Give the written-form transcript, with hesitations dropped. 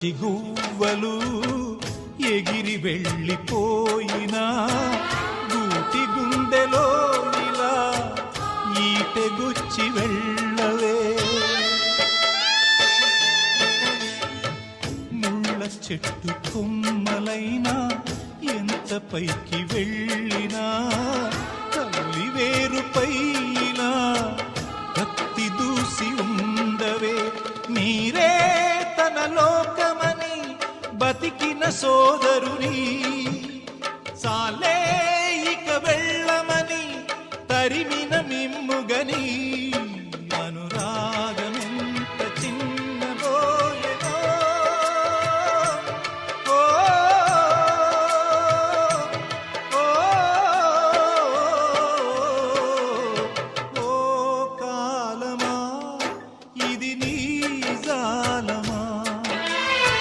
గువ్వలు ఎగిరి వెళ్ళిపోయినా గూటి గుండెలో ఇలా ఈటెగుచ్చి వెళ్ళవే. ముళ్ళ చెట్టు కొమ్మలైనా ఎంత పైకి వెళ్ళినా తల్లి వేరుపై ఇలా కత్తి దూసి ఉండవే. మీరే తన లోకమని బతికిన సోదరుని